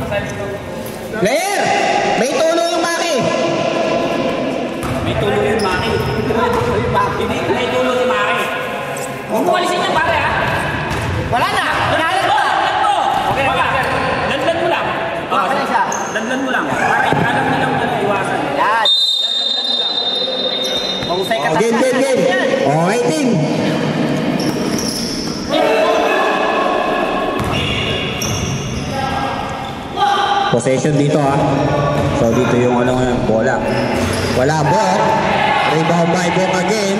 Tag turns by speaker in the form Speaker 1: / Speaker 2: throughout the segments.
Speaker 1: Player! May tulo yung Maki!
Speaker 2: May tulo yung Maki. May tulo yung Maki. Huwag mo alisin niya pare ha?
Speaker 1: Wala na! Pinahalan mo!
Speaker 2: Okay na ba? Landan mo lang. Landan mo lang. Para alam mo lang na iwasan.
Speaker 1: Yan! Mahusay ka
Speaker 3: Game. Okay, team. Possession dito ha. So dito yung ano ngayon, bola. Wala, Bok. Rebound by Bok again.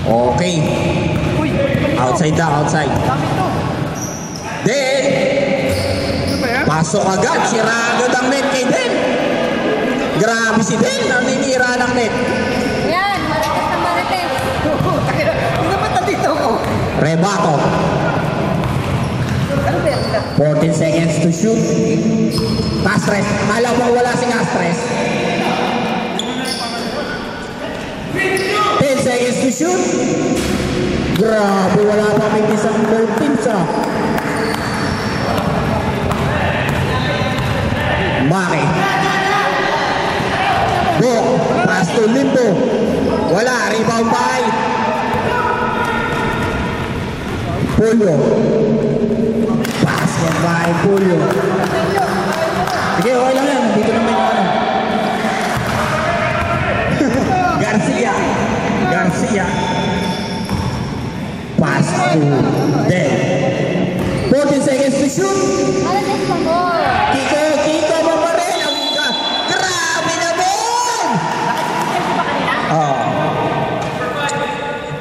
Speaker 3: Okay. Outside na, outside. Then, pasok agad. Sira agad ang net kay Den. Grabe si Den. Naninira ng net.
Speaker 4: Yan, marites na marites.
Speaker 1: Hindi ba nandito ko?
Speaker 3: Rebato. 14 seconds to shoot. Castres. Kala mo wala si Castres. 10 seconds to shoot. Grabe, wala pa may isang goal teams ah. Maki. Bok. Pass to Limbo. Wala. Rebound by Pulyo. Basket by Pulyo. Sige, okay lang yan. Dito naman yung ano. Garcia. Pass to Den. 14 seconds to shoot.
Speaker 4: Marites pa mo.
Speaker 3: Kiko Mamarel. Grabe na boom!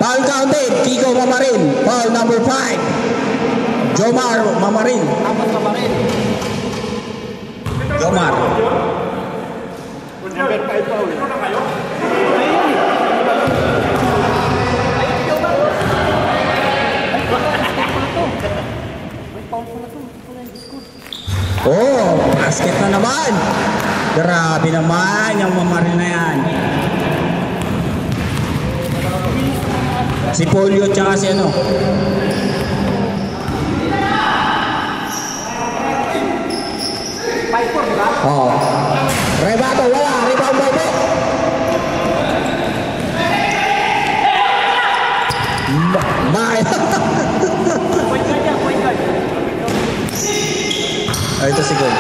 Speaker 3: Foul counted. Kiko Mamarel. Foul number 5. Jomar Mamaril. Jomar. Oh, basket na naman. Grabe naman yung Mamaril na yan. Si Polio tsaka si ano. Oh. Rebato, wala. Rebound by Bok. Ito si Gol.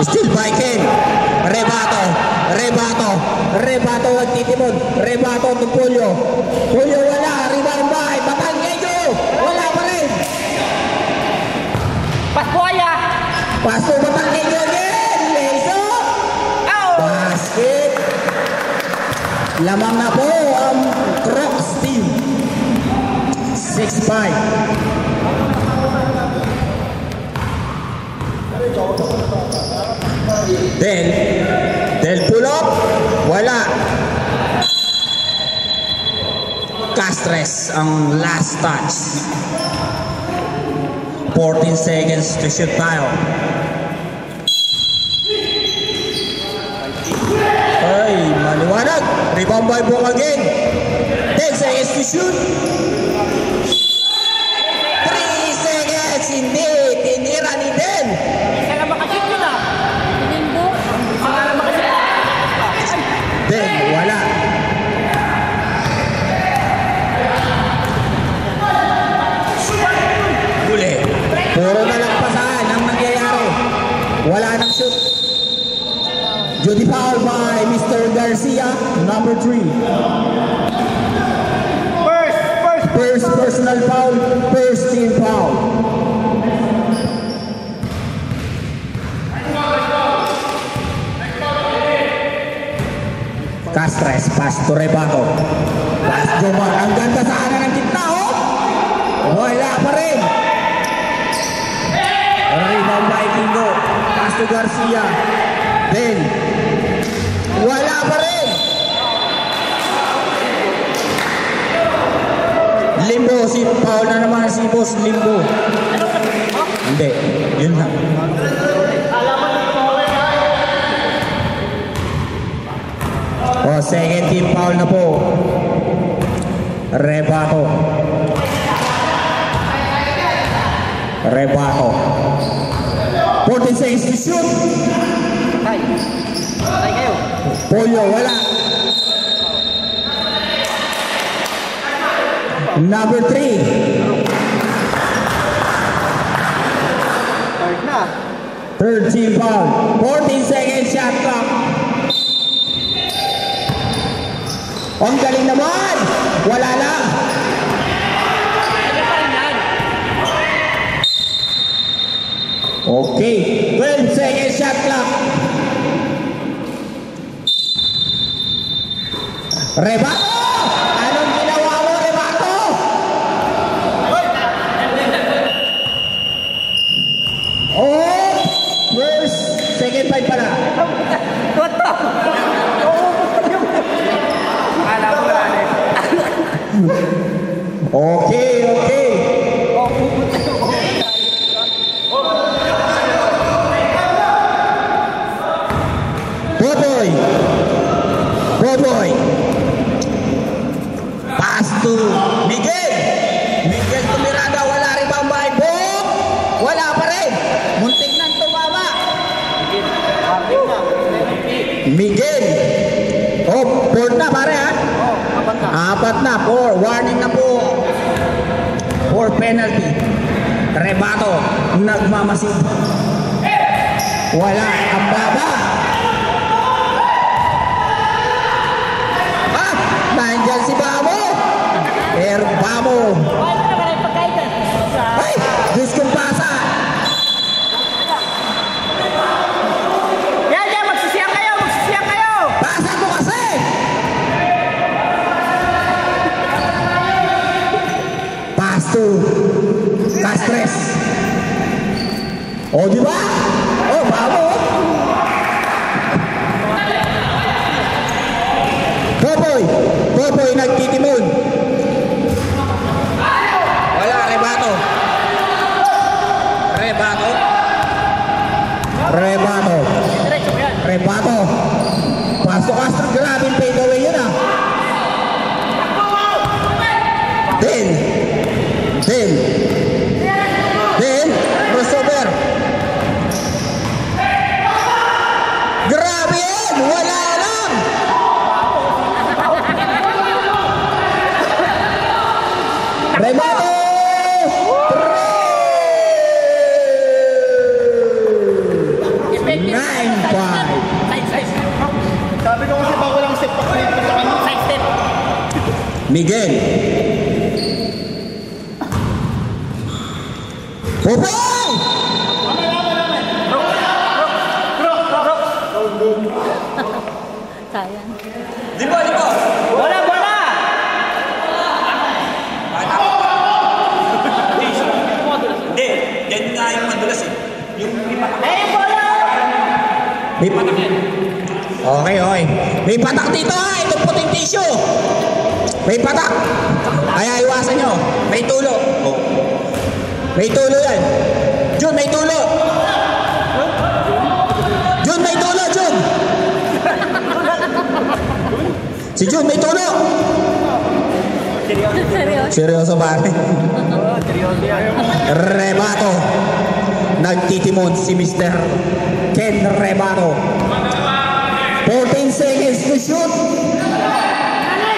Speaker 3: Still by Ken. Rebato nagtitimon. Rebato to Polio. Polio wala. Rebound by Batanggenyo. Wala pa rin.
Speaker 1: Paskuaya!
Speaker 3: Paso Batanggenyo again. Leso. Basket. Lamang na po ang Crocs team. 6-5. Del pull up. Wala. Castres ang last touch. 14 seconds to shoot tayo. Ay, maliwanag. Rebound by Bok again. 10 seconds to shoot. 3 seconds. Hindi. Tinira ni Den.
Speaker 1: Isa na makasip yun ah.
Speaker 4: Limbo.
Speaker 1: Isa na makasip.
Speaker 3: Den, wala. Huli. Puro na lang pasahan ang nangyayari. Wala nang shoot. Judy foul by Mr. Garcia, number 3. First personal foul, first team foul. Castres, pass to Rebato. Pass Jomar. Ang ganda sa kanan ng gitna, oh! Wala pa rin. Rebound by Kingo. Pass to Garcia. Then, wala pa rin. Limbo, si foul na naman si Boss Limbo. Hindi, yun lang. Oh, second team foul na po. Rebato. Rebato. 14 seconds to shoot.
Speaker 1: Tay. Tay kayo.
Speaker 3: Pollo, wala. Number 3.
Speaker 1: Third na.
Speaker 3: Third team foul. 14 seconds shot clock. Ang galing naman. Wala lang. Okay. 12 seconds shot clock. Rebato! Anong ginawa mo, Rebato? Oh! First, second five pala.
Speaker 1: What the? Akala ko wala na eh.
Speaker 3: Okay, okay. Boboy. Boboy. Pass to Miguel. Miguel tumirada, wala rin bang bahay. Boom! Wala pa rin. Muntik nang tumama. Miguel. Oh, 4 na pare ha? Apat na. 4. Warning na po. 4 penalty. Rebato. Nagmamasid. Wala. Ang baba. Ah! Nandiyan si Bamo. Bamo. Ay! Diyos kong pasa.
Speaker 1: Yan, yan. Magsisiyang kayo. Magsisiyang kayo.
Speaker 3: Pasa ko kasi. Pass to Castres. O, di ba? Oh, Bamo. Boboy. Boboy nagtitimon. Wala, Rebato. Rebato. Rebato.
Speaker 1: Diretso mo yan.
Speaker 3: Rebato. Pasto Castro, grabe yung fade away yun ah. Then. Crossover. Grabe yun. Wala lang. Rebato. 9-5.
Speaker 1: Side.
Speaker 5: Sabi ko kasi bago lang step back dito sa kanya.
Speaker 1: Side step.
Speaker 3: Miguel. Popoy!
Speaker 4: Sayang.
Speaker 2: Di ba?
Speaker 1: Bola, bola.
Speaker 2: Hindi. Yan nga yung madulas eh. Yung ipatak.
Speaker 1: Eh, bola.
Speaker 3: May patak yan. Okay. May patak dito ha. Itong puting tissue. May patak. Ay, iwasan nyo. May tulo. Oh. May tulo yan. Jun, may tulo. Jun, may tulo, Jun. Si Jun, may tulo.
Speaker 4: Seryoso.
Speaker 3: Seryoso ba? Rebato. Nagtitimon si Mr. Ken Rebato. 14 seconds to shoot.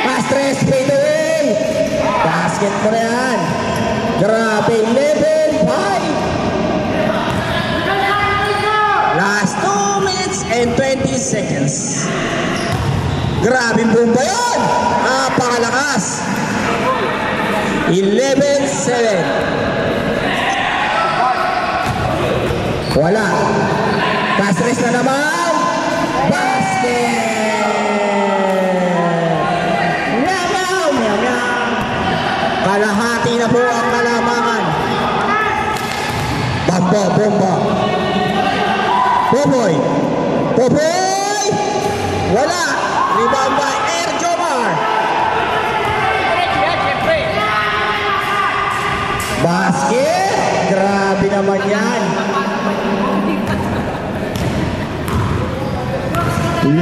Speaker 3: Castres fade away. Basket mo na yan. Grabe, 11-5. Last 2 minutes and 20 seconds. Grabe bomba yun. Napakalakas. 11-7. Wala. Castres na naman. Basket. Meow. Kalahati na po ang kalamangan. Bomba. Popoy. Wala. Rebound by Air Jomar.
Speaker 1: Diretso yan, siyempre.
Speaker 3: Basket. Grabe naman yan.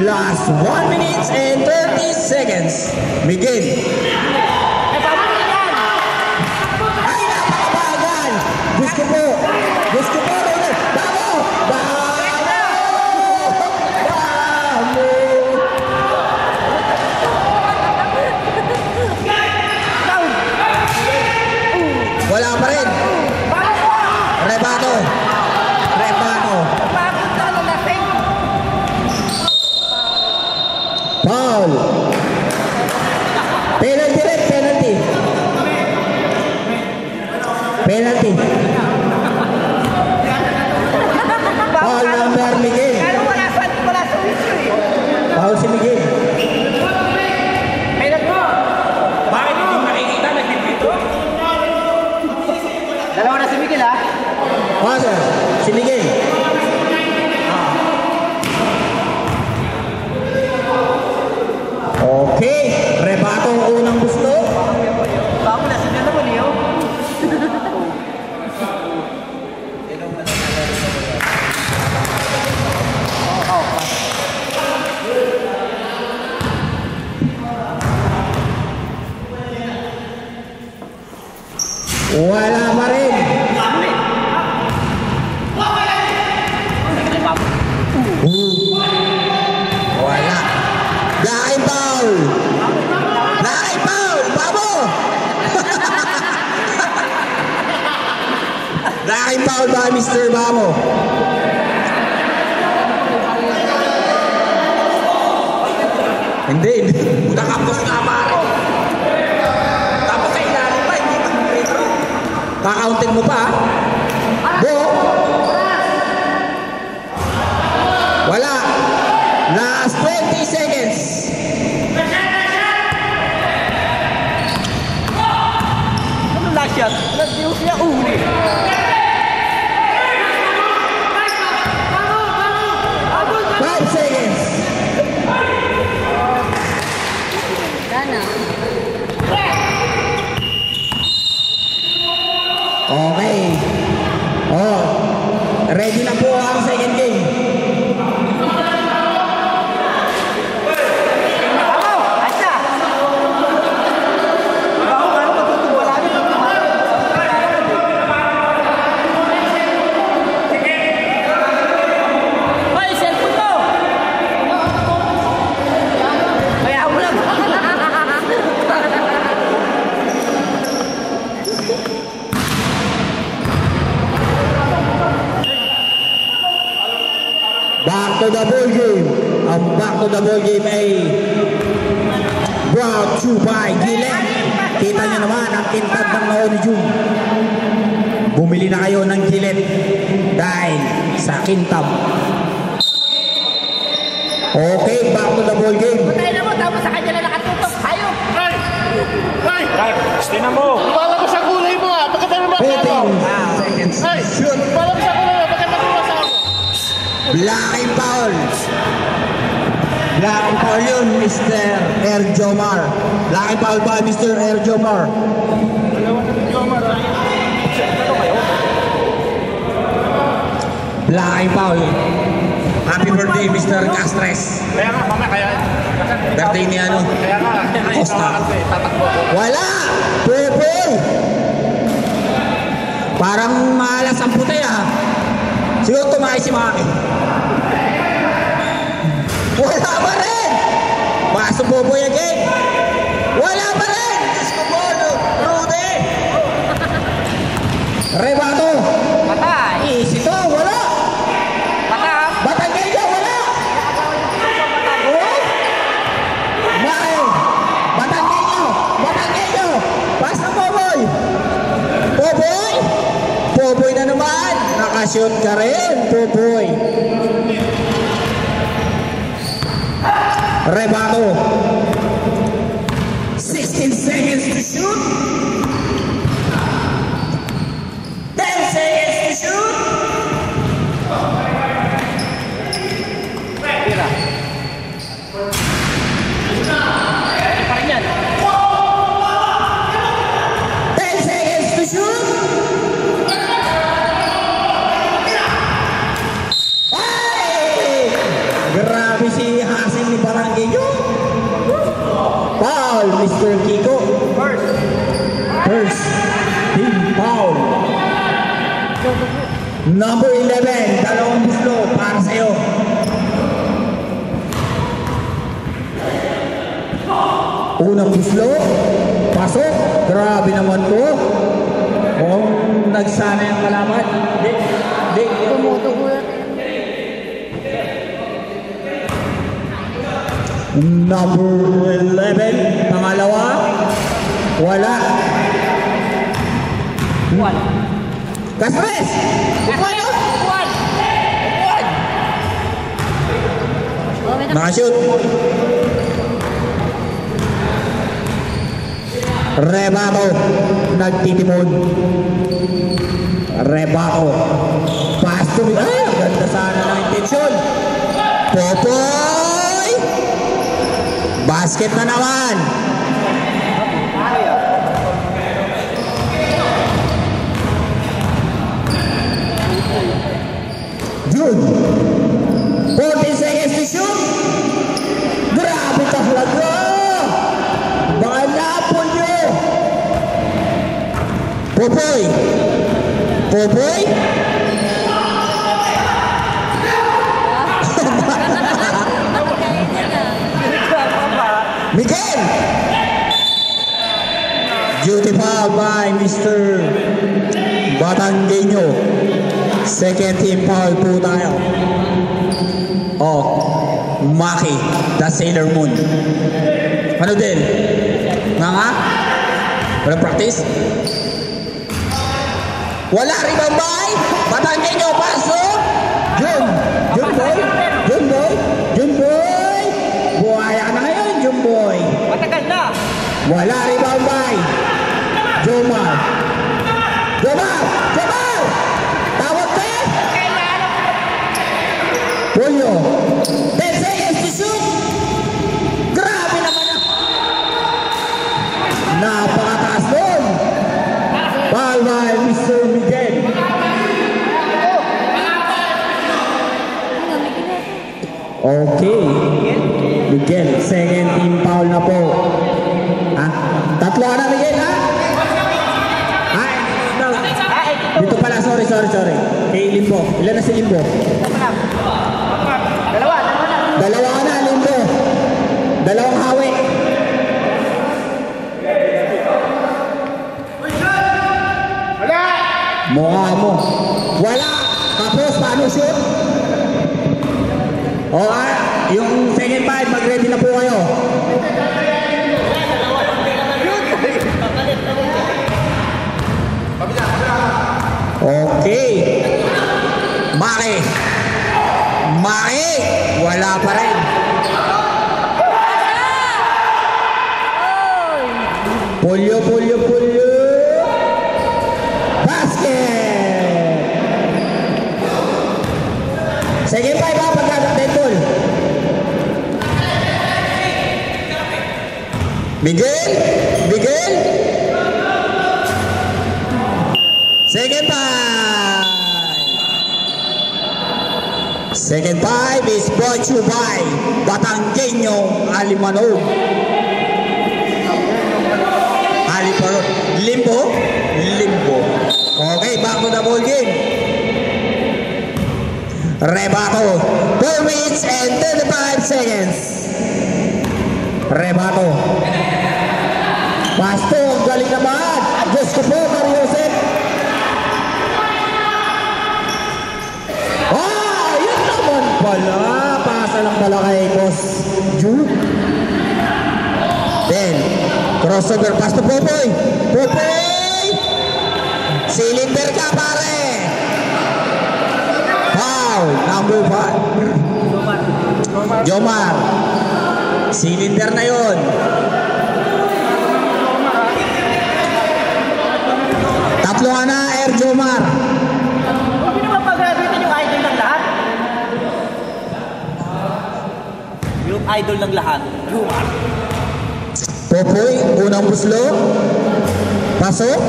Speaker 3: Last 1 minute and 30 seconds. Miguel.
Speaker 1: Eh, pabalik yan.
Speaker 3: Ay, napakabagal. Gusto po. Penalty. Foul number Miguel.
Speaker 1: Pero wala sa issue eh.
Speaker 3: Foul si Miguel.
Speaker 1: Penalty mo.
Speaker 2: Bakit hindi makikita nagpipito?
Speaker 1: Dalawa na si Miguel ha.
Speaker 3: Oh, sir. Si Miguel. Okay. Rebato ang unang gusto.
Speaker 1: Bago na sila naman eh. Oh.
Speaker 3: Wala pa rin. Wala. Laking foul. Laking foul. Babo. Laking foul by Mr. Babo. Hindi.
Speaker 2: Nakapos na pare. Tapos sa ilalim pa, hindi pa retro.
Speaker 3: Kakauntin mo pa. Bo. Wala. Last 20 seconds.
Speaker 1: Ano last shot? Nag-deal siya uli.
Speaker 3: Five seconds.
Speaker 4: Sana.
Speaker 3: Okay. Oh. Ready na po ang second game.
Speaker 1: Ako! Asya! Bago ka nung matutuwala rin. Hoy, cellphone mo! Kaya mo lang.
Speaker 3: Back to the ball game. Ang back to the ball game ay brought to you by Gillette. Kita niyo naman ang kintad ng Naoni June. Bumili na kayo ng Gillette dahil sa kintab. Okay, back to the ball game.
Speaker 1: Tayo na mo, tapos sa kanya na nakatutok. Hayo!
Speaker 2: Tinan mo.
Speaker 5: Lumalabas sa kulay mo ah. Bakit ano ba?
Speaker 3: 15 seconds.
Speaker 5: Ay!
Speaker 3: Shoot.
Speaker 5: Lumalabas sa kulay mo. Bakit ano ba sa ako?
Speaker 3: Blocking foul. Blocking foul yun, Mr. Erjomar. Blocking foul by Mr. Erjomar. Blocking foul. Happy birthday, Mr. Castres.
Speaker 2: Kaya nga, mamaya kaya.
Speaker 3: Birthday ni ano?
Speaker 2: Kaya nga,
Speaker 3: Costa.
Speaker 2: tatakbo ko.
Speaker 3: Wala! Pwede! Parang malas ang puti ah. Siguro tumakay si Maki. Wala pa rin! Pasok Boboy again. Wala pa rin! Diyos ko po, Rudy! Rebato!
Speaker 1: Patay!
Speaker 3: Easy to, wala!
Speaker 1: Patay!
Speaker 3: Batangay ka, wala! Oh! Maki! Batangay nyo! Batangay nyo! Pasok Boboy! Boboy! Boboy na naman! Nakashoot ka rin, Boboy! Rebato. 16 seconds to shoot. 10 seconds to shoot.
Speaker 1: Tira. Pa rin yan.
Speaker 3: 10 seconds to shoot. Ay! Grabe si Hasim ni Barangay. Foul, Mr. Kiko. First. Team foul. Number 11, dalawang buslo para sa'yo. Unang buslo, pasok. Grabe naman to. Kung nagsana yung kalaman. Di.
Speaker 4: Tumutubo.
Speaker 3: Number 11, pangalawa, wala.
Speaker 2: Buwan.
Speaker 3: Castres!
Speaker 2: Buwan. Buwan. Buwan.
Speaker 3: Nakashoot. Rebato. Nagtitimon. Rebato. Pass to me. Ay, ganda sana ng intensyon. Popoy! Basket na naman. June. 14 seconds to shoot. Grabe ka talaga. Baka napon nyo. Popoy. Popoy. Miguel. Duty foul by Mr. Batanggenyo. Second team foul po tayo. Oh, Maki, the Sailor Moon. Ano din? Nga? Walang practice? Wala rebound by Batanggenyo. Pasok. Jun boy. Jun boy. Jun boy. Buhaya na ngayon, Jun boy.
Speaker 1: Matagal na.
Speaker 3: Wala rebound by Jomar. Jomar. Jomar. Tawag ka. Julio. 10 seconds to shoot. Grabe naman na. Napakataas doon. Foul by Mr. Miguel. Okay. Miguel, second team foul na po. Ha? Tatlo na Miguel, ha? Ay, no. Dito pala, sorry. Kay Limbo. Ilan na si Limbo? Dalawa na, Limbo. Dalawang hawi. Mukha mo. Wala. Tapos, paano shoot? O, yung second five, mag-ready na po kayo. Okay. Maki. Wala pa rin. Pulyo. Basket. Second five ha, pagka-deadball. Miguel. Second five is brought to you by Batanggenyo Alimanog. Limbo. Okay, back to the ball game. Rebato. 4 minutes and 35 seconds. Rebato. Pasto, galing naman. Diyos ko po, Mariosep. Yun naman pala. Pasa lang pala kay Boss Jude. Then, crossover pass to Popoy. Cylinder ka, pare. Foul, number 5. Jomar. Cylinder na yun. Tatlo na, Air Jomar.
Speaker 1: Hindi naman pag-graduate yung idol ng lahat. Yung idol ng lahat. Jomar.
Speaker 3: Popoy, unang buslo. Pasok.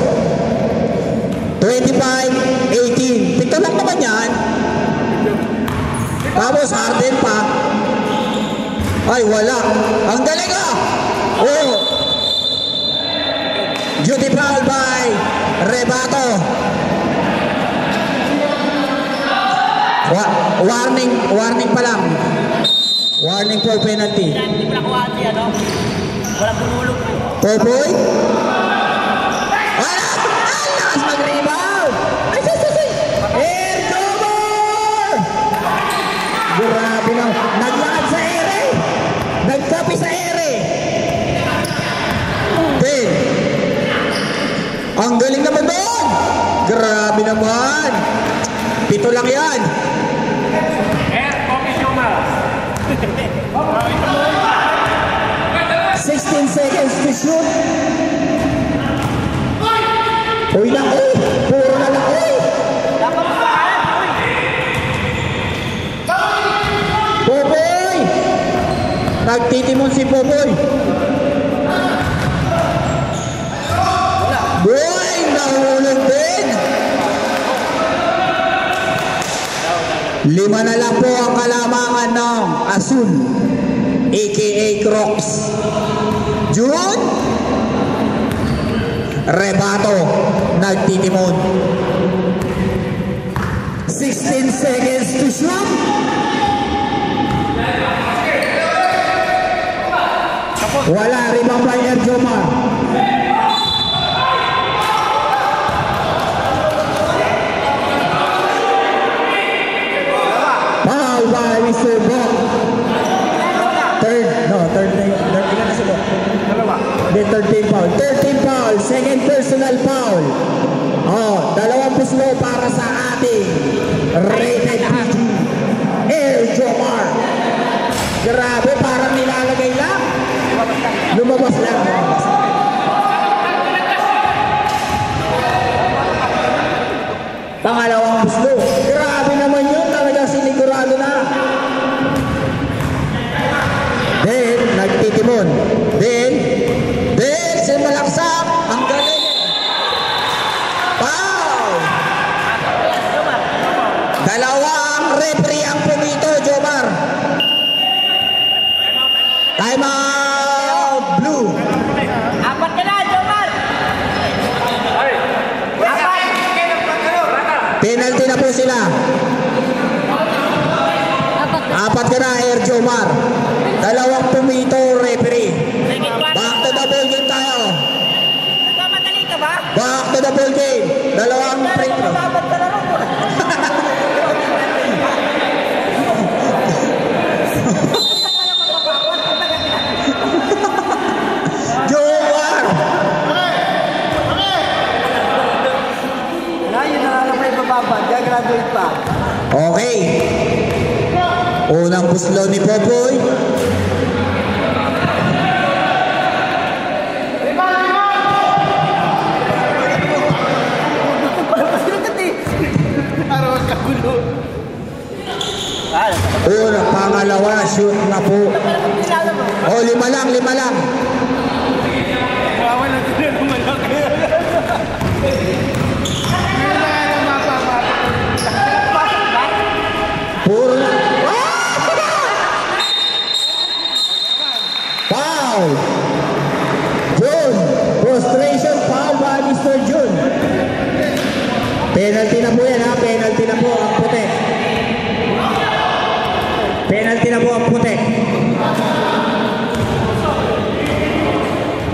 Speaker 3: 25-18. Pito lang naman yan. Tapos Harden pa. Ay, wala. Ang galing ah. Oh. Duty foul by Rebato. Warning pa lang. Warning for penalty.
Speaker 1: Hindi mo nakuha siya, no? Walang bumulog.
Speaker 3: Popoy. Wala! Ang lakas mag-rebound! Ay, Air Jomar! Grabe na. Naglakad sa ere. Nagkapi sa ere. Ang galing naman doon! Ayun! Grabe naman. 7 lang yan.
Speaker 2: Coffee Jomar.
Speaker 3: 16 seconds to shoot. Uy lang, uy. Puro na lang, uy. Popoy! Nagtitimon si Popoy. Boy! Nahulog din. 5 na lang po ang kalamangan ng Asul, aka Crocs. June Rebato nagtitimon. 16 seconds to shoot. Wala, rebound by Erjomar. Foul by Mr. Brock. Third na yun. Ilan na sila? Hindi, 13 foul. 13 foul. Second personal foul. Dalawang puslo para sa ating rated PG. Erjomar. Grabe, parang nilalagay lang. Lumabas lang. Pangalawang puslo. Grabe naman yun. Talagang sinigurado na. Then, nagtitimon. Then, malaksak. Ang galing. Foul! Dalawang referee ang pumito, Jomar. Time out, Blue.
Speaker 1: 4 ka na, Jomar. 4.
Speaker 3: Penalty na po sila. 4 ka na, Erjomar. Dalawang pumito, referee. Back to the ball game tayo.
Speaker 1: Nagmamadali ka ba?
Speaker 3: Back to the ball game. Dalawang free throw. Jomar!
Speaker 1: Yun na lang may bababad. Gagraduate pa.
Speaker 3: Okay. Unang puslo ni Popoy. Pangalawa, shoot na po. 5 lang. Puro na. Foul. June. Frustration foul by Mr. June. Penalty na po yan, ha? Penalty na po ang puti. Penalty na po ang puti.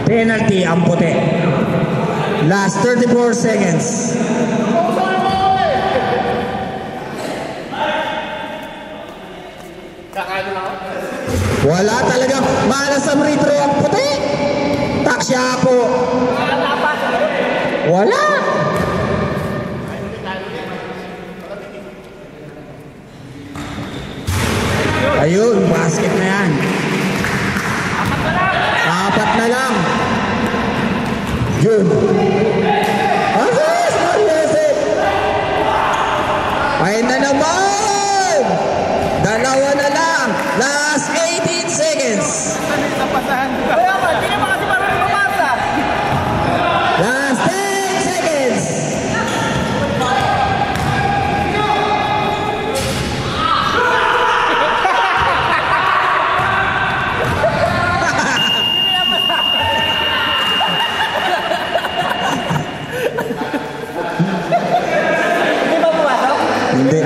Speaker 3: Penalty ang puti. Last 34 seconds. Wala talagang malas ang retro ang puti. Taksya po. Wala. Ayun, basket na yan. 4 na lang. June. Ay na naman. 2 na lang. Last 18 seconds. Last 10 seconds. Hindi.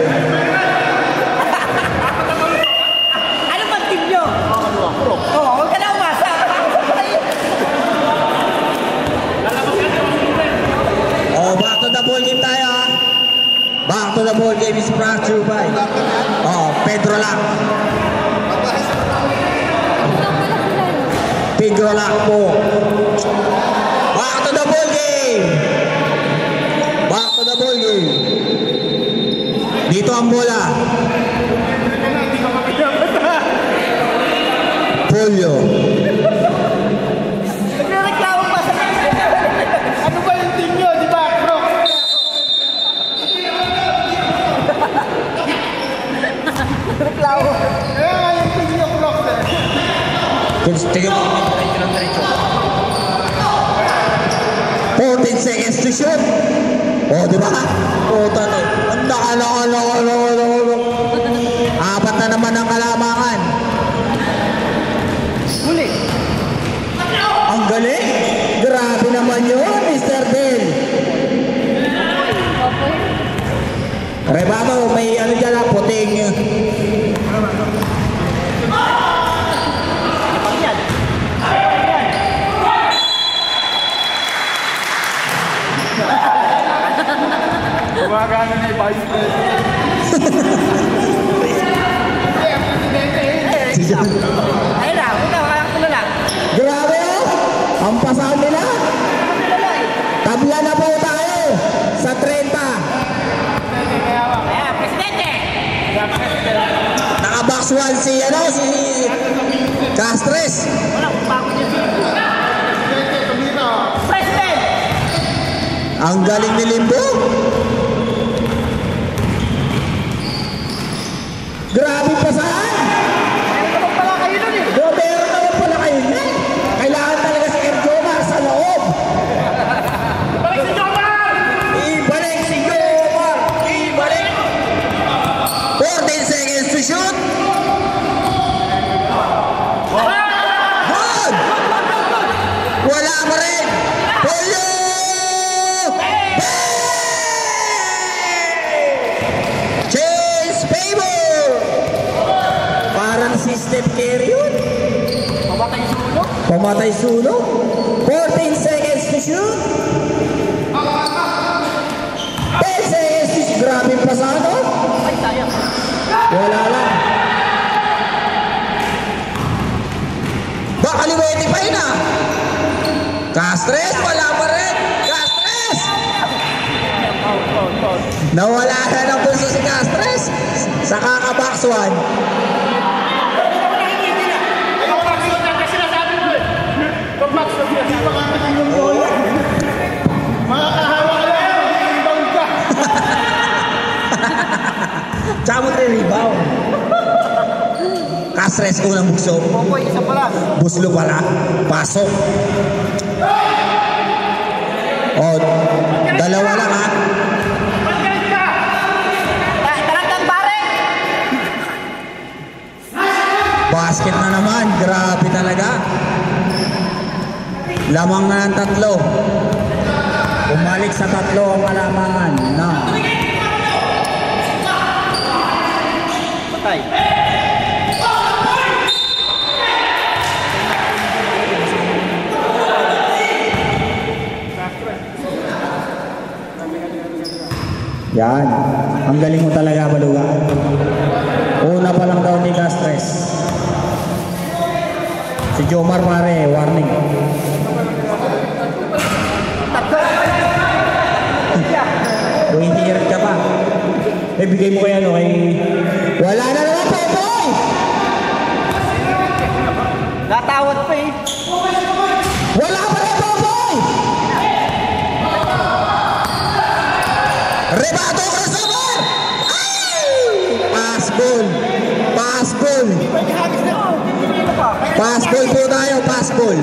Speaker 1: Ano bang team nyo? Huwag ka na umasa.
Speaker 3: Back to the ball game tayo, ha? Back to the ball game is brought to you by Pedro Lac. Pedro Lac po. Back to the ball game. to shoot. Oh, di ba? Oh, tato. Apat na naman ang kalamangan.
Speaker 1: Huli.
Speaker 3: Ang galing. Grabe naman yun, Mr. Del. Rebato, may ano dyan na, puting.
Speaker 5: Gumagana na yung vice president.
Speaker 1: Ayun na, punta, makakatulo na.
Speaker 3: Grabe oh. Ang pasahan nila. Tabla na po tayo sa 30.
Speaker 1: Ayan, presidente.
Speaker 3: Naka-box 1 si Castres.
Speaker 1: Wala, bago niya si President.
Speaker 3: Ang galing ni Limbo. Grabe pasahan.
Speaker 1: Ayun naman pala kayo nun eh.
Speaker 3: Meron naman pala kayo na. Kailangan talaga si Erjomar sa loob.
Speaker 2: Balik si Jomar!
Speaker 3: Ibalik si Jomar. Ibalik. 14 seconds to shoot. Good. Wala pa rin. Polyo. Chase favor. Parang si Steph Curry yun.
Speaker 1: Mamatay sulo.
Speaker 3: Pamatay sulo. 14 seconds to shoot. 10 seconds to shoot. Grabe yung pasado.
Speaker 1: Ay, sayang.
Speaker 3: Wala lang. Baka liwete pa yun ah. Castres, wala pa rin. Castres! Nawala na ng puso si Castres. Sa kaka-box 1. Tsaka mo 3 rebound. Castres unang bukso.
Speaker 1: Popoy, isa pala.
Speaker 3: Buslo pala. Pasok. Oh, dalawa lang ha.
Speaker 1: Talagang pare.
Speaker 3: Basket na naman. Grabe talaga. Lamang na ng 3. Umalik sa 3 ang kalamangan. Na.
Speaker 1: Patay.
Speaker 3: Yan. Ang galing mo talaga, Baluga. Una pa lang daw ni Castres. Si Jomar pare, warning. Buhinihirap ka pa. Bigay mo kaya kay... Wala na naman, Popoy!
Speaker 1: Natawad pa eh.
Speaker 3: Wala pa rin, Popoy! Rebato, crossover! Ay! Pass ball. Pass ball. Pass ball po tayo, pass ball.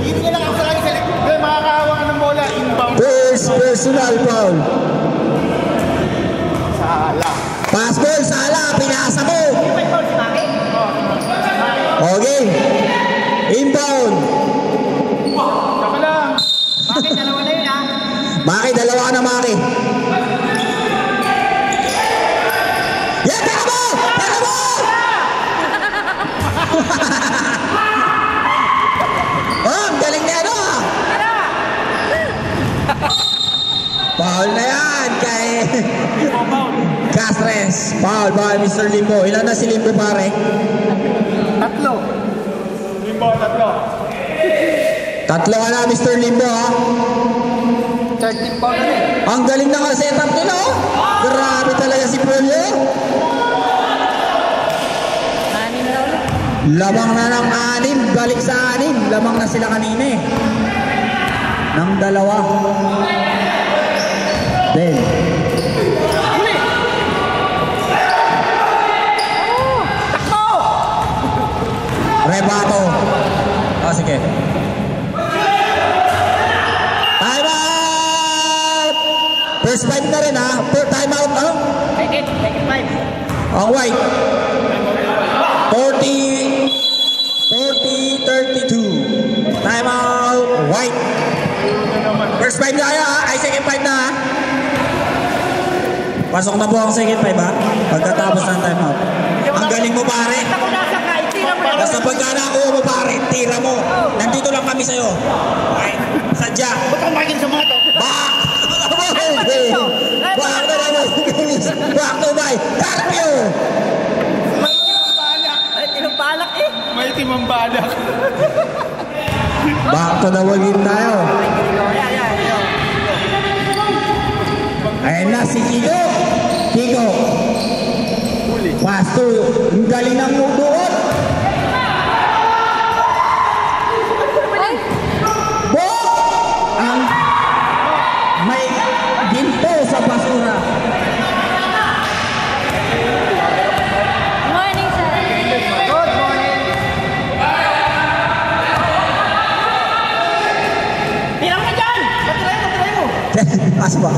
Speaker 5: Hindi nila lang sa kanya sa likod. May makakahawa ka ng bola. Inbound.
Speaker 3: First personal foul.
Speaker 5: Sala.
Speaker 3: Pass ball, Sala, pinasa mo.
Speaker 1: May foul si Maki.
Speaker 3: Okay. Inbound.
Speaker 5: Saka lang.
Speaker 1: Maki, dalawa na yun ha.
Speaker 3: Maki, dalawa ka na, Maki. Yan, teka mo! Teka mo! Oh, ang galing na ano ah. Foul na yan kay Castres. Foul, Mr. Limbo. Ilan na si Limbo pare?
Speaker 1: 3.
Speaker 5: Inbound, 3.
Speaker 3: 3 ka na, Mr. Limbo ha.
Speaker 1: 13 foul na rin.
Speaker 3: Ang galing na ka-setup nila oh. Grabe talaga si Polyo.
Speaker 4: Anim na ulit.
Speaker 3: Lamang na ng 6, balik sa 6. Lamang na sila kanina eh. Ng 2. Then. Rebato. Oh, sige. Time out! First 5 na rin ha. Per time out, no?
Speaker 1: Take it 5.
Speaker 3: Ang white. 32. Time out. White. First 5 na kaya ha. Ay, second 5 na ha. Pasok na po ang second 5 ha. Pagkatapos ng time out. Ang galing mo pare.
Speaker 1: Ako nasa ka, itira mo na.
Speaker 3: Basta pagka nakuha mo pare, tira mo. Nandito lang kami sa'yo. Okay? Sadya.
Speaker 5: Ba't ang makin sa mga to?
Speaker 3: Back! Back to the back to by Carpio!
Speaker 1: Ay, tinumbalak eh.
Speaker 5: May timambadak.
Speaker 3: Back to the wagin tayo. Ayan na si Kiko. Kiko. Pasto. Ang galing ng muduot. Ang may ginto sa basura.
Speaker 4: Morning, sir.
Speaker 1: Good morning. Tira mo dyan! Patry mo.
Speaker 3: Pas pa.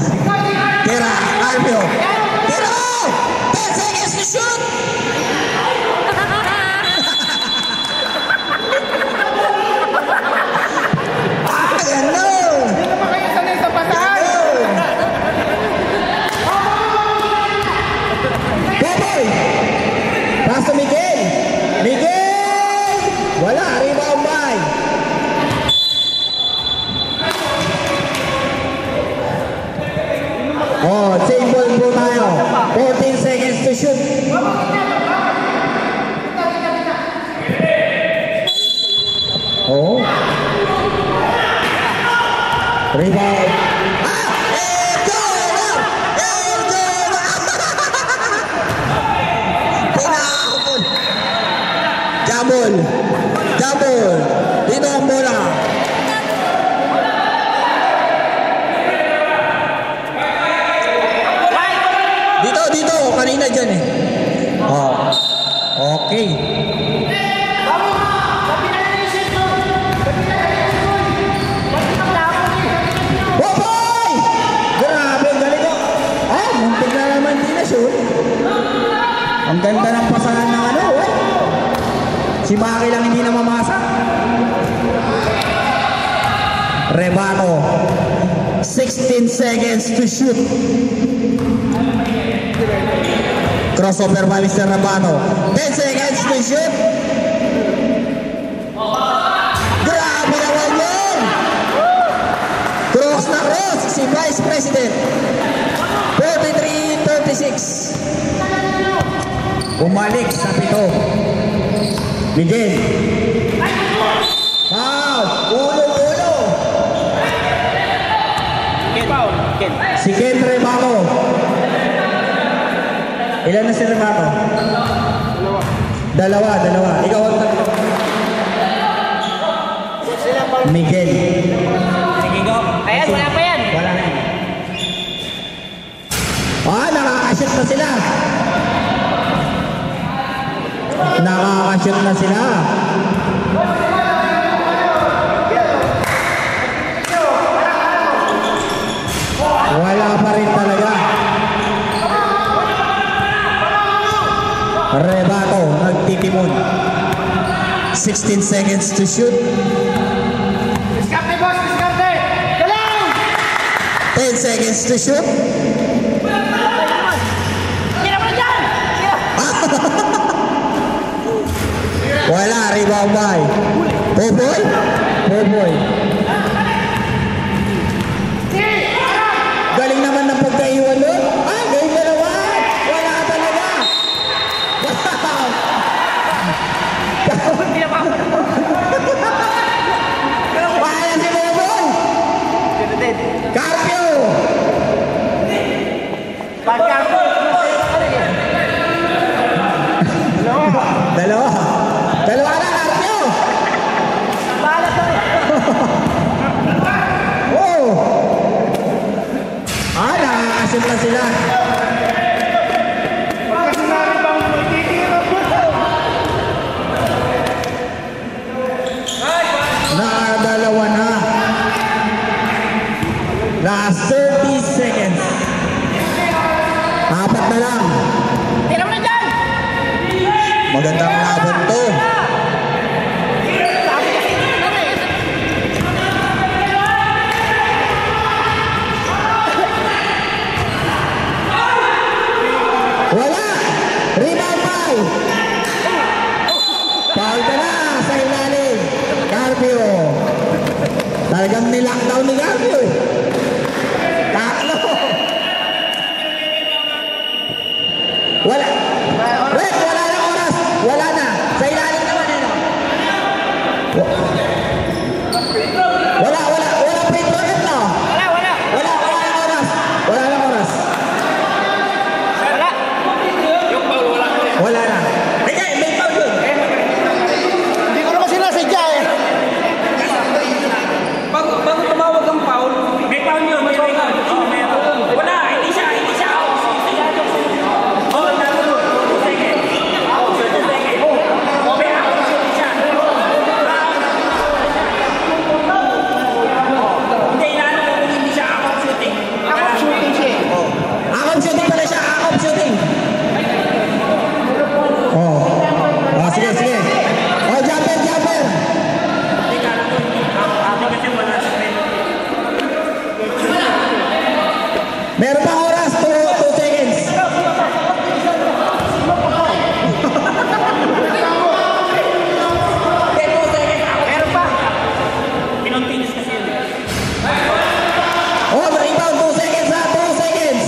Speaker 3: Tira, Carpio. Tira mo! 10 seconds to shoot! Ganda!
Speaker 5: Hindi naman kayo sanay sa basahan.
Speaker 3: Boboy! Pass to Miguel! Miguel! Wala, rebound by! Oh, same ball po tayo. 14 seconds to shoot. Oh. Rebound. Double. Dito ang bola. Dito. Kanina dyan eh. Oh. Okay. Boboy! Grabe, galing ko. Ah, muntik na naman din na shoot. Ang ganda ng pasahan ng ano, eh. Si Maki lang hindi na mamasa. Rebato. 16 seconds to shoot. Crossover by Mr. Rebato. 10 seconds to shoot. Grabe naman yun. Cross na cross si Vice President. 43-36. Bumalik sa pito. Miguel. Foul. Ulo. Si Ken Rebato. Ilan na si Rebato? Dalawa. Ikaw ang tatlo. Miguel.
Speaker 2: Sige, go.
Speaker 1: Ayan, wala pa yan.
Speaker 3: Wala na yan. Nakakashoot na sila. Nakakashoot na sila. Wala pa rin talaga. Rebato, nagtitimon. 16 seconds to shoot.
Speaker 5: Diskarte, boss! Diskarte! Galang!
Speaker 3: 10 seconds to shoot.
Speaker 1: Tira mo dyan!
Speaker 3: Wala, rebound by Boboy. Galing naman ng pagkaiwan doon. Game dalawa. Wala talaga.
Speaker 1: Tira pa.
Speaker 3: Kaya si Boboy. Carpio.
Speaker 1: Pagkarpo.
Speaker 3: Dalawa na, Carpio.
Speaker 1: Balas na rin.
Speaker 3: Oh. Nakakasip na sila.
Speaker 5: Pagkas na rin bang magtitira po?
Speaker 3: Nakadalawa na. Last 30 seconds. Apat na lang.
Speaker 1: Tira mo na dyan!
Speaker 3: Magandang laban to. Wala! Rebound foul! Foul ka na sa ilalim. Carpio. Talagang nilockdown ni Carpio eh. Tatlo. Wala. Wait, wala na oras. Wala na. Sa ilalim naman eh, no? Wala. Wala free throw yun, no?
Speaker 1: Wala.
Speaker 3: Wala na oras. Wala na oras.
Speaker 1: Wala.
Speaker 3: Wala na. Teka, may foul yun.
Speaker 5: Hindi ko naman sinasadya eh.
Speaker 2: Bago tumawag ang foul, may foul yun, may foul. Oh, meron. Wala, hindi siya out. Oh, nalo. 2 seconds. Out, 2 seconds. Oh, may out siya. Hindi, nalo ko kung hindi siya out shooting.
Speaker 1: Ako shooting siya eh.
Speaker 3: Akop shooting pala siya. Akop shooting. Oh. Oh, sige. Oh, jumper.
Speaker 2: Hindi, kala ko hindi. Ako kasi wala sa pen.
Speaker 3: Meron pa oras. 2 seconds.
Speaker 2: Hindi, 2 seconds.
Speaker 1: Meron pa.
Speaker 2: Pinontinis kasi yun.
Speaker 3: Oh, rebound. 2 seconds ha. 2 seconds.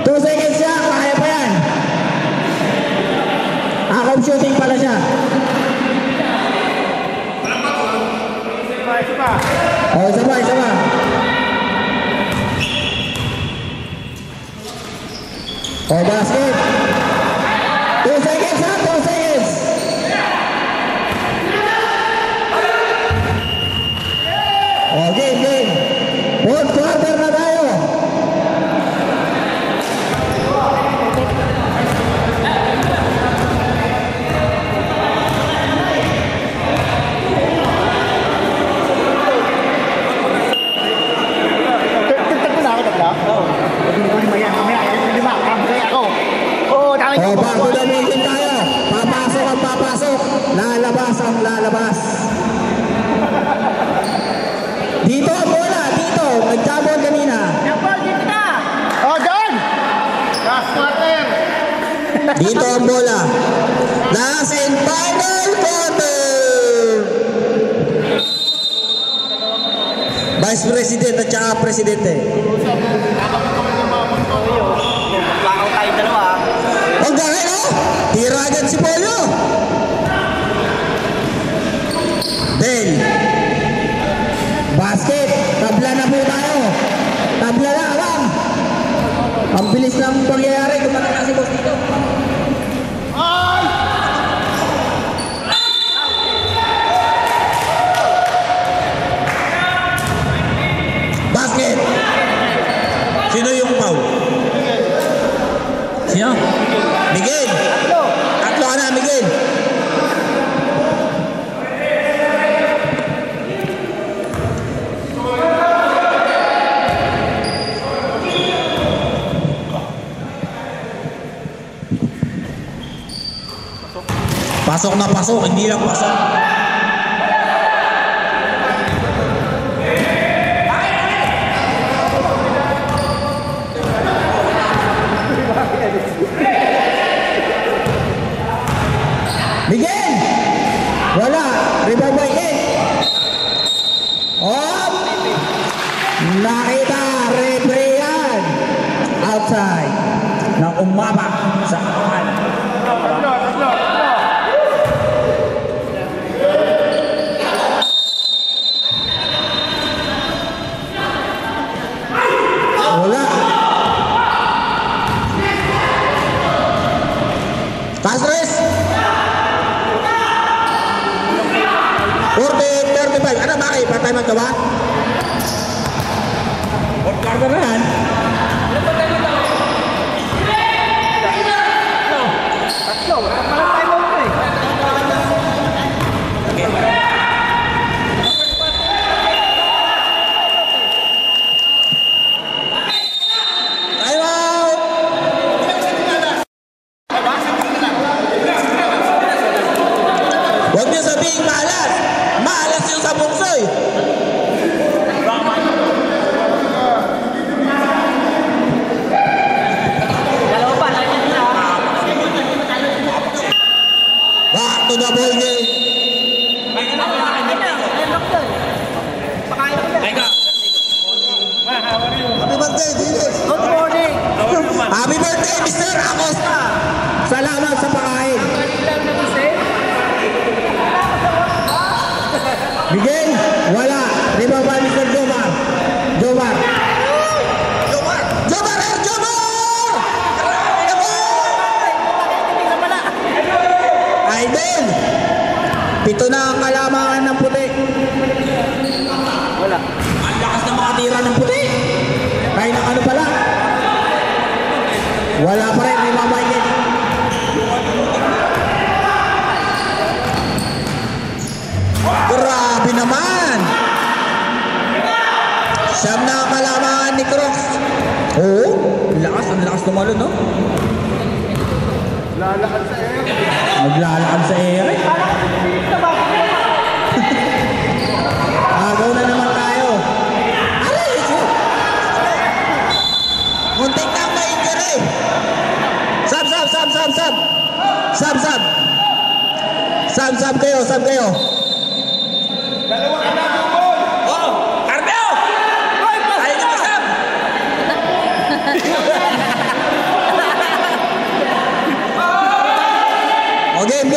Speaker 3: 2 seconds siya. Kaya pa yan. Akop shooting pala siya. Oh, isa pa. Oh, basket. 2 seconds ha. 2 seconds. Oh, game. Fourth quarter na tayo.
Speaker 5: Tigtag mo na ako, tagla? Oo. Hindi ko lima yan. Mamaya, lima. Kamagay ako. Oo, dami
Speaker 3: Oh,
Speaker 5: ko.
Speaker 3: bago na moving tayo. Papasok ang papasok. Lalabas ang lalabas. Dito ang bola. Dito. Nagtabon kanina.
Speaker 1: Nabal dito na.
Speaker 5: Oh, John! Last quarter.
Speaker 3: Dito ang bola. Last and final quarter. Vice President at saka Presidente.
Speaker 1: Bakaw tayo dalawa.
Speaker 3: Huwag na kayo. Tira agad si Polo. Del. Basket. Tabla na po tayo. Tabla na, alam. Ang bilis ng pangyayari. Kumata na si boss dito. Basket. Sino yung foul? Sino? Miguel. Tatlo ka na, Miguel. Pasok na pasok, hindi lang pasok. Miguel! Wala. Rebound by Ed. Op! Nakita. Referee yan. Outside. Nang umabak sa katawan. Wala. Castres. 40-35. Ano bakit? Patay ka ba? Fourth quarter na yan. Miguel, wala. Rebound by Mr. Jomar. Jomar. Jomar! Jomar! Jomar! Aiden! 7 na ang kalamangan ng puti.
Speaker 5: Wala.
Speaker 3: Ang lakas na makatira ng puti. Kaya na ano pala? Wala pa rin, rebound by Miguel. Grabe naman! Siyam na ang kalamangan ni Cross. Oo, ang lakas tumalon, no?
Speaker 5: Lalakad sa air.
Speaker 3: Maglalakad sa ere. Agaw na naman tayo. Aray, ito! Muntik na ang ma-injury. Sab! Sab kayo.
Speaker 2: Oh! Carmel! Ayaw niyo masam!
Speaker 3: O, game.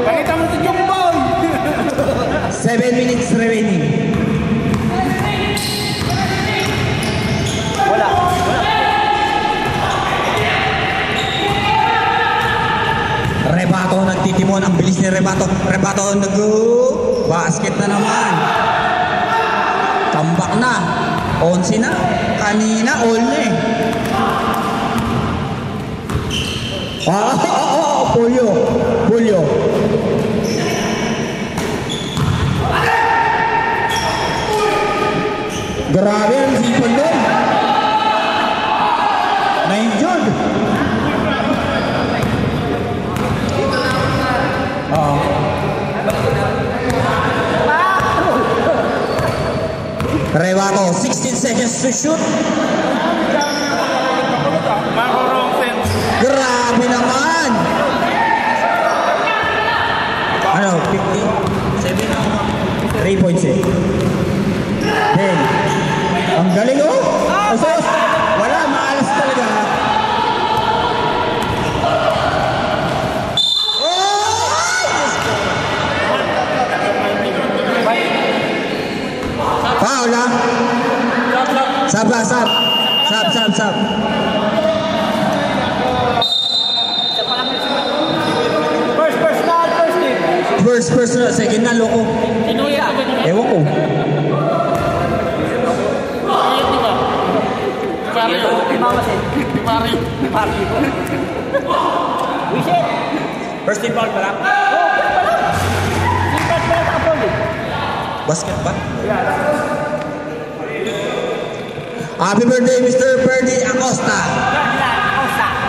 Speaker 5: Pakita mo si Jumboy.
Speaker 3: 7 minutes remaining.
Speaker 5: Wala.
Speaker 3: Rebato nagtitimon. Ang bilis ni Rebato. Rebato basket na naman. Tambak na. 11 na. Kanina all na eh. Pulyo. Grabe ang sipon doon. Na-injured. Rebato, 16 seconds to shoot. Grabe naman. Ano, 57 na 3 points eh. Then, ang galing oh. Asos, wala, maalas talaga. Foul ah. Sab. First na, second na, loko. Ewan ko.
Speaker 2: First team foul pala.
Speaker 3: Basket ba? Happy birthday, Mr. Ferdy Acosta.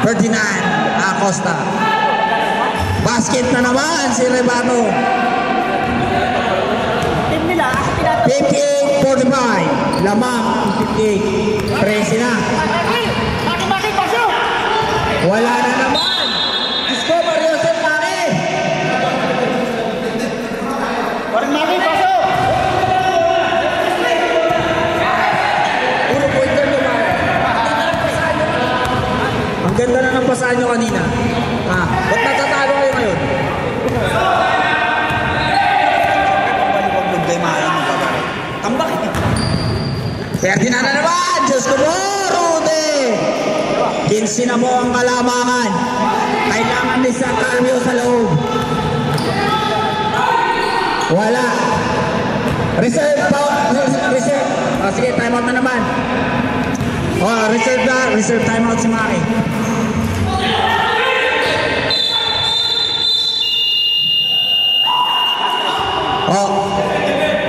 Speaker 3: Ferdinand Acosta. Basket na naman si Rebato. 58-45. Lamang 58. 13 na. Wala na naman. Discover Joseph Maki.
Speaker 5: Maki, pasok!
Speaker 3: Puro pointer nyo ba? Ang ganda na ng pasahan nyo kanina. Ba't natatalo kayo ngayon? Huwag kay Maki ng pagkari. Tambak eh. Ferdinand na naman! Diyos ko po! Rude! 15 na po ang kalamangan. Kailangan ni San Carmio sa loob. Wala. Reserve. Sige, timeout na naman. Reserve na. Reserve timeout si Maki.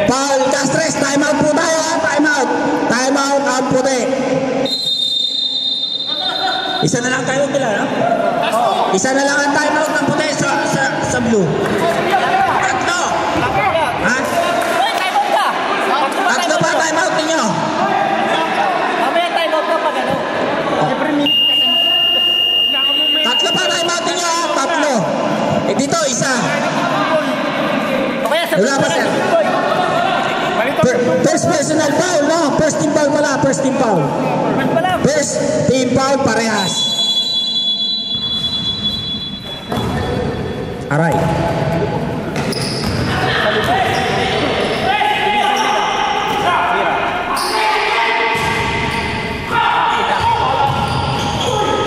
Speaker 3: Paul Castres, timeout po tayo. Timeout ang puti. Isa na lang tayo pila, no? Isa na lang ang timeout ng puti sa blue. Tatlo. Ha? Tatlo pa timeout ninyo. Tatlo pa timeout ninyo, ha? Tatlo. Dito, isa. Wala pa, sir. First personal foul, no? First team foul pala, first team foul. First team foul, parehas. Aray.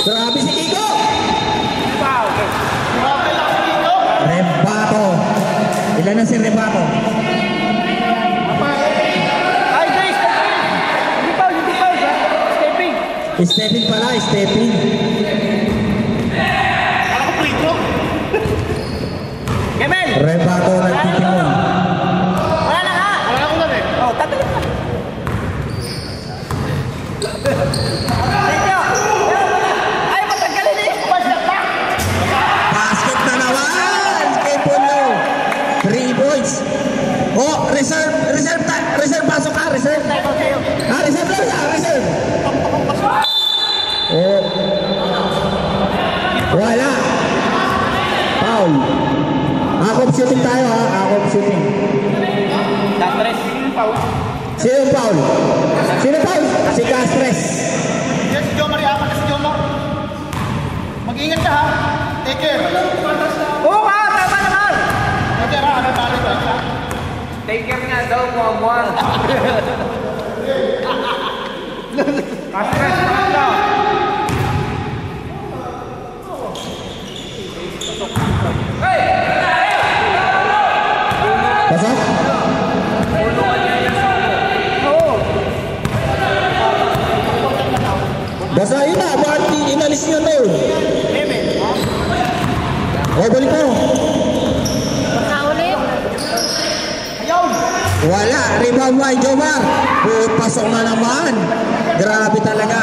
Speaker 3: Grabe si Kiko. Rebato. Ilan na si Rebato?
Speaker 5: Ay, guys! Hindi foul, ha? Stepping.
Speaker 3: Stepping pala, stepping.
Speaker 5: Ako free throw. Kemel!
Speaker 3: Rebato nagtitimon.
Speaker 1: Wala na nga.
Speaker 5: Wala akong lang eh.
Speaker 1: Oh, tatalim ka. Thank you. Ay, matanggalin eh.
Speaker 3: Basket na naman kay Polo. 3 points. Oh, reserve pasok ka, reserve. Ah, reserve lang siya, reserve. Oh. Wala. Foul. Akop shooting tayo ha, akop shooting.
Speaker 1: Dastres.
Speaker 3: Sino yung foul? Sino foul? Si Castres.
Speaker 5: Yan si Jomar, yaman na si Jomar. Mag-ingat ka ha. Take care.
Speaker 1: Oo nga, tama naman.
Speaker 5: Take care ha, ano talo ba?
Speaker 1: Take care nga daw, muammuan. Dastres, daw.
Speaker 3: Pasok? Basta yun na, bakit inalis nyo na yun? O, balik mo.
Speaker 4: Nakaulit.
Speaker 3: Wala, rebound by Jomar. Pasok na naman. Grabe talaga.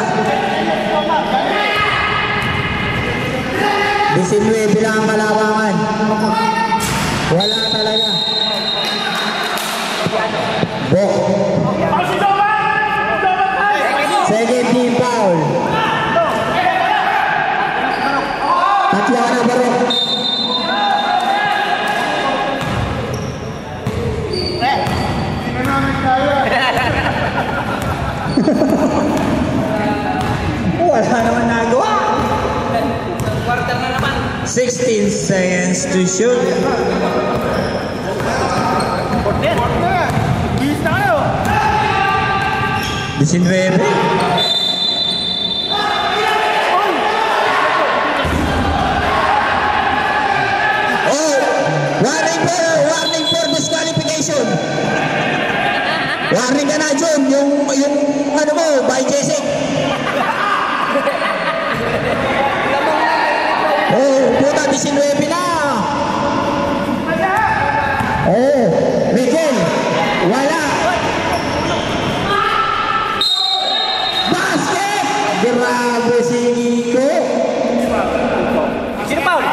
Speaker 3: 19 lang ang kalabangan. Wala talaga. Bok. Second team foul. Tatlo ka na, Barok. Wala naman nagawa. 16 seconds to shoot.
Speaker 5: Bis na kayo.
Speaker 3: 19. Oh, warning for disqualification. Warning ka na, John, yung ano mo, by Jessic. Oh, puta, 19 na. Oh, Miguel, wala. Basket! Grabe si Kiko.
Speaker 1: Sino foul?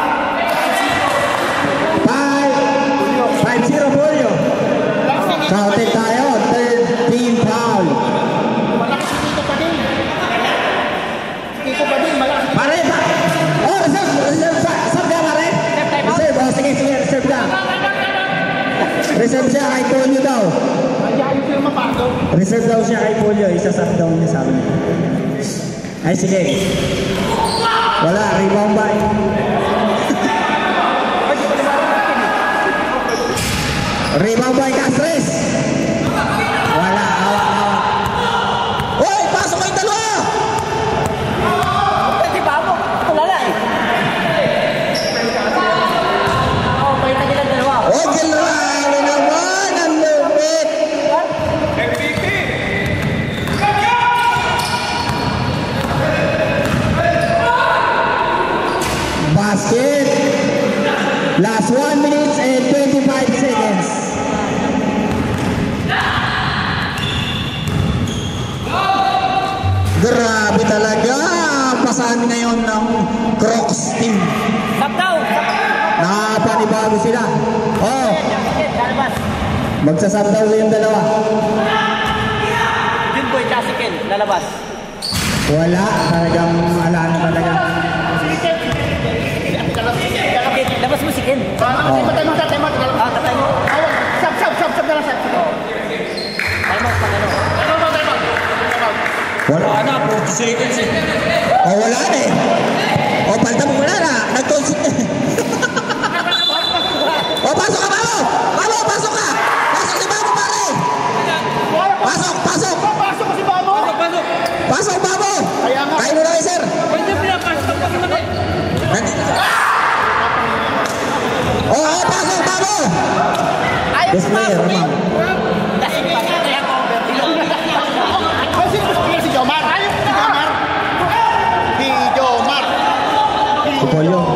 Speaker 3: 5-0 Polio. Counted tayo, third team foul.
Speaker 5: Malaki si Kiko pa din. Kiko pa din, malaki.
Speaker 3: Pare ba? Oh, reserve ka pare? Reserve, oh, sige, reserve ka. Reserve siya kay Polio daw.
Speaker 5: Ayayin ko yung mapado.
Speaker 3: Reserve daw siya kay Polio, isa-sub down niya sa amin. Ay, sige. Wala, rebound by. Rebound by Castres. Wala, awak. Hoy, pasok kayo dalawa!
Speaker 1: Pwede ba mo? Wala na eh. Oo, pwede na nilang dalawa.
Speaker 3: Oh, grabe naman! Ang lupit! Basket! Last 1 minute and 25 seconds. Grabe talaga! Pasahan ngayon ng Crocs team.
Speaker 1: Stop down!
Speaker 3: Nakapanibago sila. Oh,
Speaker 1: Lalabas.
Speaker 3: magsasab daw yung dalawa.
Speaker 1: Yun boy, Jasiken, lalabas.
Speaker 3: Wala, talagang ala na talaga.
Speaker 1: Labas mo si Ken.
Speaker 3: Oh.
Speaker 5: Tatay mo.
Speaker 1: Ah, tatay mo.
Speaker 5: Sab na lang, sab.
Speaker 1: Tayo mo, pag ano.
Speaker 3: Wala.
Speaker 2: Ano, 40 seconds eh.
Speaker 3: Oh, wala na eh. Oh, palta mo wala na. Nag-consult na. Foul yun.